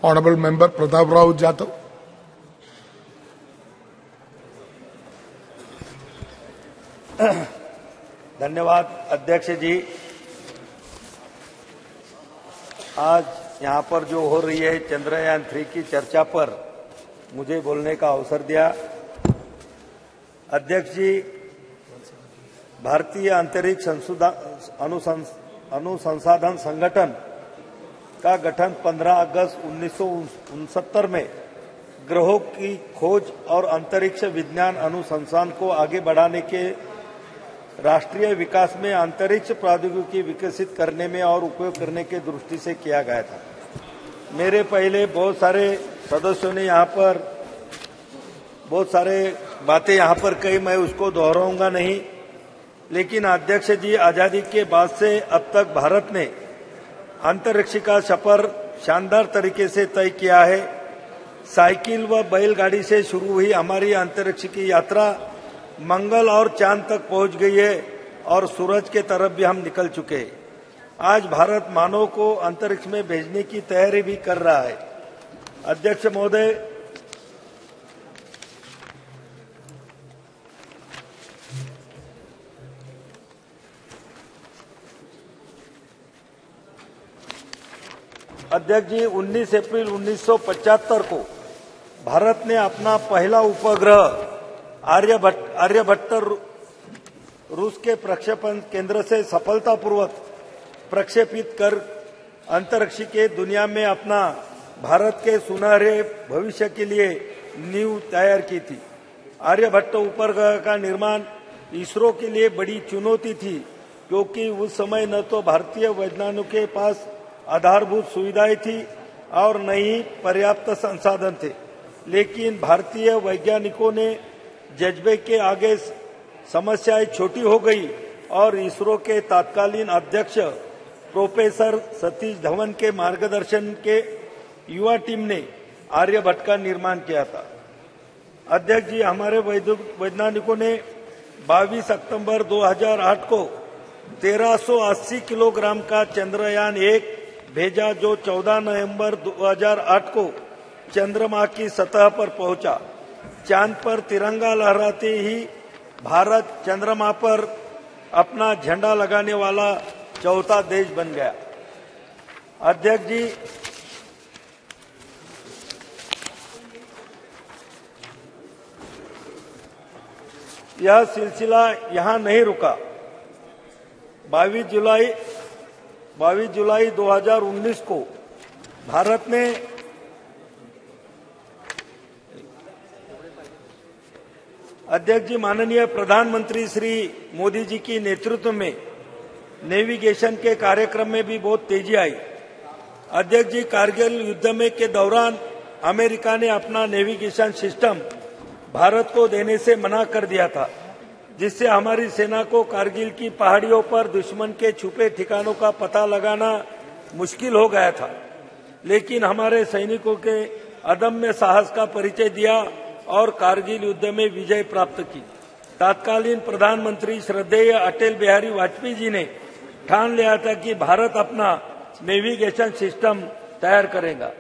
Honorable Member Pratap Rao Jadhav. धन्यवाद अध्यक्ष जी। आज यहाँ पर जो हो रही है चंद्रयान 3 की चर्चा पर मुझे बोलने का अवसर दिया। अध्यक्ष जी, भारतीय अंतरिक्ष अनुसंधान संगठन का गठन 15 अगस्त 1969 में ग्रहों की खोज और अंतरिक्ष विज्ञान अनुसंधान को आगे बढ़ाने के राष्ट्रीय विकास में अंतरिक्ष प्रौद्योगिकी विकसित करने में और उपयोग करने के दृष्टि से किया गया था। मेरे पहले बहुत सारे सदस्यों ने यहाँ पर बहुत सारे बातें यहाँ पर कही, मैं उसको दोहराऊंगा नहीं। लेकिन अध्यक्ष जी, आजादी के बाद से अब तक भारत ने अंतरिक्ष का सफर शानदार तरीके से तय किया है। साइकिल व बैलगाड़ी से शुरू हुई हमारी अंतरिक्ष की यात्रा मंगल और चांद तक पहुंच गई है और सूरज के तरफ भी हम निकल चुके हैं। आज भारत मानव को अंतरिक्ष में भेजने की तैयारी भी कर रहा है। अध्यक्ष महोदय, अध्यक्ष जी, 19 अप्रैल 1975 को भारत ने अपना पहला उपग्रह आर्यभट्ट रूस के प्रक्षेपण केंद्र से सफलतापूर्वक प्रक्षेपित कर अंतरिक्ष के दुनिया में अपना भारत के सुनहरे भविष्य के लिए नींव तैयार की थी। आर्यभट्ट उपग्रह का निर्माण इसरो के लिए बड़ी चुनौती थी, क्योंकि उस समय न तो भारतीय वैज्ञानिकों के पास आधारभूत सुविधाएं थी और न ही पर्याप्त संसाधन थे। लेकिन भारतीय वैज्ञानिकों ने जज्बे के आगे समस्याएं छोटी हो गई और इसरो के तत्कालीन अध्यक्ष प्रोफेसर सतीश धवन के मार्गदर्शन के युवा टीम ने आर्यभट्ट का निर्माण किया था। अध्यक्ष जी, हमारे वैज्ञानिकों ने 22 अक्टूबर 2008 को 1380 किलोग्राम का चंद्रयान 1 भेजा, जो 14 नवंबर 2008 को चंद्रमा की सतह पर पहुंचा। चांद पर तिरंगा लहराते ही भारत चंद्रमा पर अपना झंडा लगाने वाला चौथा देश बन गया। अध्यक्ष जी, यह सिलसिला यहाँ नहीं रुका। 22 जुलाई 2019 को भारत ने अध्यक्ष जी, माननीय प्रधानमंत्री श्री मोदी जी की नेतृत्व में नेविगेशन के कार्यक्रम में भी बहुत तेजी आई। अध्यक्ष जी, कारगिल युद्ध में के दौरान अमेरिका ने अपना नेविगेशन सिस्टम भारत को देने से मना कर दिया था, जिससे हमारी सेना को कारगिल की पहाड़ियों पर दुश्मन के छुपे ठिकानों का पता लगाना मुश्किल हो गया था। लेकिन हमारे सैनिकों के अदम्य साहस का परिचय दिया और कारगिल युद्ध में विजय प्राप्त की। तत्कालीन प्रधानमंत्री श्रद्धेय अटल बिहारी वाजपेयी जी ने ठान लिया था कि भारत अपना नेविगेशन सिस्टम तैयार करेगा।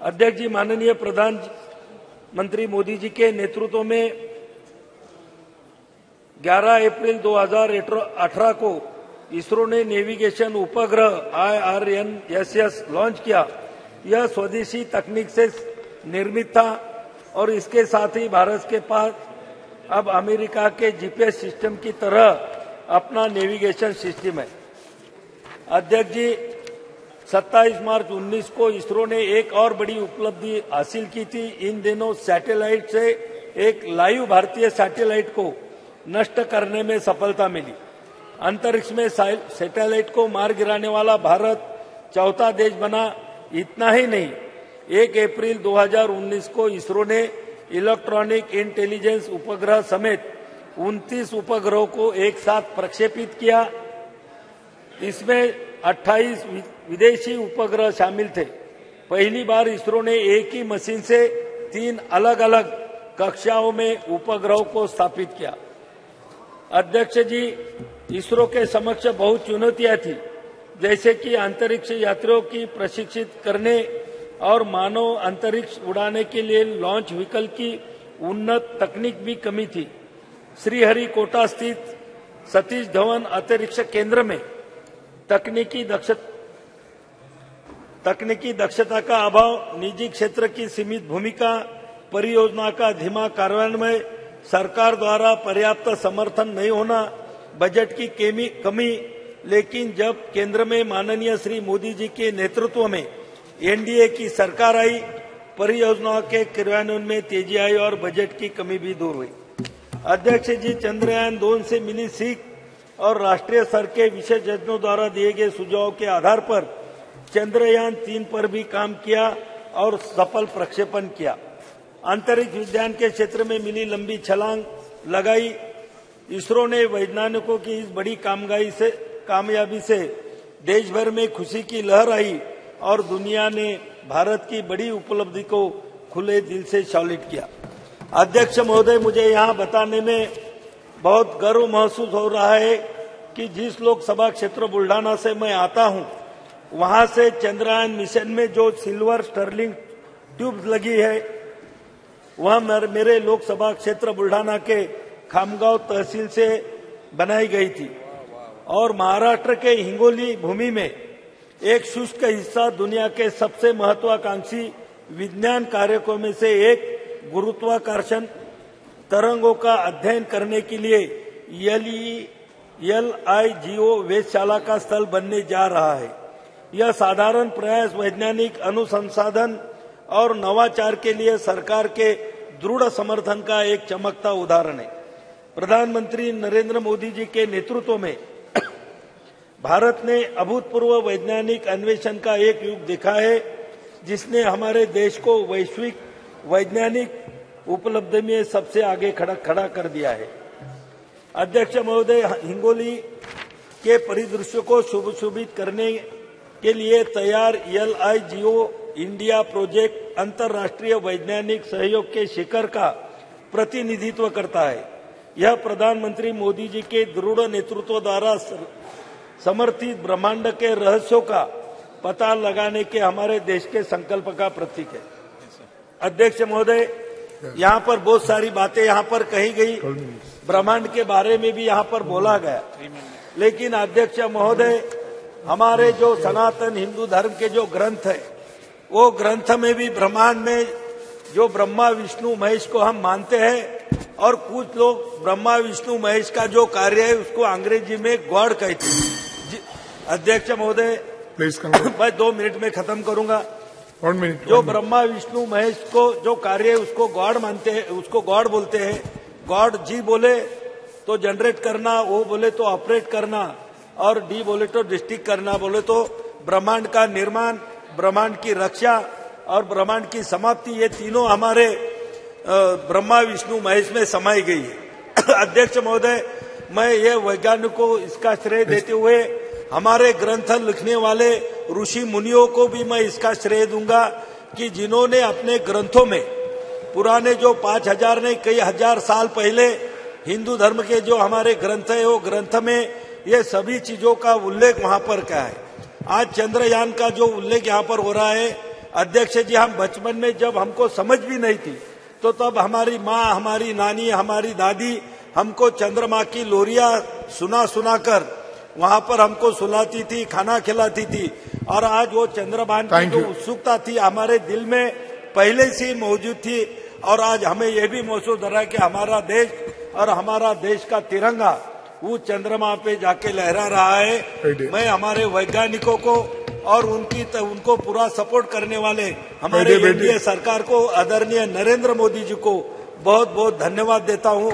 अध्यक्ष जी, माननीय प्रधानमंत्री मोदी जी के नेतृत्व में 11 अप्रैल 2018 को इसरो ने नेविगेशन उपग्रह IRNSS लॉन्च किया। यह स्वदेशी तकनीक से निर्मित था और इसके साथ ही भारत के पास अब अमेरिका के GPS सिस्टम की तरह अपना नेविगेशन सिस्टम है। अध्यक्ष जी, 27 मार्च 19 को इसरो ने एक और बड़ी उपलब्धि हासिल की थी। इन दिनों सैटेलाइट से एक लाइव भारतीय सैटेलाइट को नष्ट करने में सफलता मिली। अंतरिक्ष में सैटेलाइट को मार गिराने वाला भारत चौथा देश बना। इतना ही नहीं, 1 अप्रैल 2019 को इसरो ने इलेक्ट्रॉनिक इंटेलिजेंस उपग्रह समेत 29 उपग्रहों को एक साथ प्रक्षेपित किया। इसमें 28 विदेशी उपग्रह शामिल थे। पहली बार इसरो ने एक ही मशीन से 3 अलग अलग कक्षाओं में उपग्रहों को स्थापित किया। अध्यक्ष जी, इसरो के समक्ष बहुत चुनौतियां थी, जैसे कि अंतरिक्ष यात्रियों की प्रशिक्षित करने और मानव अंतरिक्ष उड़ाने के लिए लॉन्च व्हीकल की उन्नत तकनीक भी कमी थी। श्रीहरिकोटा स्थित सतीश धवन अंतरिक्ष केंद्र में तकनीकी दक्षता का अभाव, निजी क्षेत्र की सीमित भूमिका, परियोजना का धीमा कार्यान्वयन, सरकार द्वारा पर्याप्त समर्थन नहीं होना, बजट की कमी। लेकिन जब केंद्र में माननीय श्री मोदी जी के नेतृत्व में एनडीए की सरकार आई, परियोजनाओं के क्रियान्वयन में तेजी आई और बजट की कमी भी दूर हुई। अध्यक्ष जी, चंद्रयान 2 से मिली सीख और राष्ट्रीय स्तर के विशेषज्ञों द्वारा दिए गए सुझावों के आधार पर चंद्रयान 3 पर भी काम किया और सफल प्रक्षेपण किया। अंतरिक्ष विज्ञान के क्षेत्र में मिली लंबी छलांग लगाई। इसरो ने वैज्ञानिकों की इस बड़ी कामयाबी से देश भर में खुशी की लहर आई और दुनिया ने भारत की बड़ी उपलब्धि को खुले दिल से सैल्यूट किया। अध्यक्ष महोदय, मुझे यहाँ बताने में बहुत गर्व महसूस हो रहा है कि जिस लोकसभा क्षेत्र बुल्ढाना से मैं आता हूँ, वहाँ से चंद्रयान मिशन में जो सिल्वर स्टर्लिंग ट्यूब लगी है, वह मेरे लोकसभा क्षेत्र बुल्ढाना के खामगांव तहसील से बनाई गई थी और महाराष्ट्र के हिंगोली भूमि में एक शुष्क हिस्सा दुनिया के सबसे महत्वाकांक्षी विज्ञान कार्यक्रमों में से एक गुरुत्वाकर्षण तरंगों का अध्ययन करने के लिए LIGO वेधशाला का स्थल बनने जा रहा है। यह साधारण प्रयास वैज्ञानिक अनुसंधान और नवाचार के लिए सरकार के दृढ़ समर्थन का एक चमकता उदाहरण है। प्रधानमंत्री नरेंद्र मोदी जी के नेतृत्व में भारत ने अभूतपूर्व वैज्ञानिक अन्वेषण का एक युग देखा है, जिसने हमारे देश को वैश्विक वैज्ञानिक उपलब्धि में सबसे आगे खड़ा कर दिया है। अध्यक्ष महोदय, हिंगोली के परिदृश्य को सुशोभित करने के लिए तैयार LIGO इंडिया प्रोजेक्ट अंतर्राष्ट्रीय वैज्ञानिक सहयोग के शिखर का प्रतिनिधित्व करता है। यह प्रधानमंत्री मोदी जी के दृढ़ नेतृत्व द्वारा समर्थित ब्रह्मांड के रहस्यों का पता लगाने के हमारे देश के संकल्प का प्रतीक है। अध्यक्ष महोदय, यहाँ पर बहुत सारी बातें यहाँ पर कही गई, ब्रह्मांड के बारे में भी यहाँ पर बोला गया, लेकिन अध्यक्ष महोदय, हमारे जो सनातन हिंदू धर्म के जो ग्रंथ है, वो ग्रंथ में भी ब्रह्मांड में जो ब्रह्मा विष्णु महेश को हम मानते हैं, और कुछ लोग ब्रह्मा विष्णु महेश का जो कार्य है उसको अंग्रेजी में गॉड कहते हैं। अध्यक्ष महोदय, प्लीज मैं 2 मिनट में खत्म करूंगा। 1 मिनट। जो ब्रह्मा विष्णु महेश को जो कार्य है उसको गॉड मानते हैं, उसको गॉड बोलते हैं। गॉड जी बोले तो जनरेट करना, वो बोले तो ऑपरेट करना, और डी बोले तो डिस्ट्रिक्ट करना, बोले तो ब्रह्मांड का निर्माण, ब्रह्मांड की रक्षा और ब्रह्मांड की समाप्ति, ये तीनों हमारे ब्रह्मा विष्णु महेश में समाई गई है। अध्यक्ष महोदय, मैं ये वैज्ञानिक को इसका श्रेय देते हुए हमारे ग्रंथ लिखने वाले ऋषि मुनियों को भी मैं इसका श्रेय दूंगा कि जिन्होंने अपने ग्रंथों में पुराने जो 5000 ने कई हजार साल पहले हिंदू धर्म के जो हमारे ग्रंथ है, वो ग्रंथ में ये सभी चीजों का उल्लेख वहां पर क्या है। आज चंद्रयान का जो उल्लेख यहाँ पर हो रहा है, अध्यक्ष जी, हम बचपन में जब हमको समझ भी नहीं थी तो तब हमारी माँ, हमारी नानी, हमारी दादी हमको चंद्रमा की लोरियां सुना कर वहां पर हमको सुलाती थी, खाना खिलाती थी, और आज वो चंद्रयान की जो उत्सुकता थी हमारे दिल में पहले से ही मौजूद थी, और आज हमें यह भी महसूस हो रहा है कि हमारा देश और हमारा देश का तिरंगा वो चंद्रमा पे जाके लहरा रहा है। मैं हमारे वैज्ञानिकों को और उनको पूरा सपोर्ट करने वाले हमारे एनडीए सरकार को, आदरणीय नरेंद्र मोदी जी को बहुत बहुत धन्यवाद देता हूं,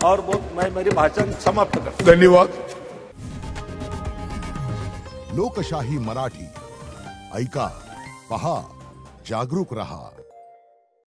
और मैं मेरी भाषण समाप्त करता हूं। धन्यवाद। लोकशाही मराठी ऐका, पहा, जागरूक रहा।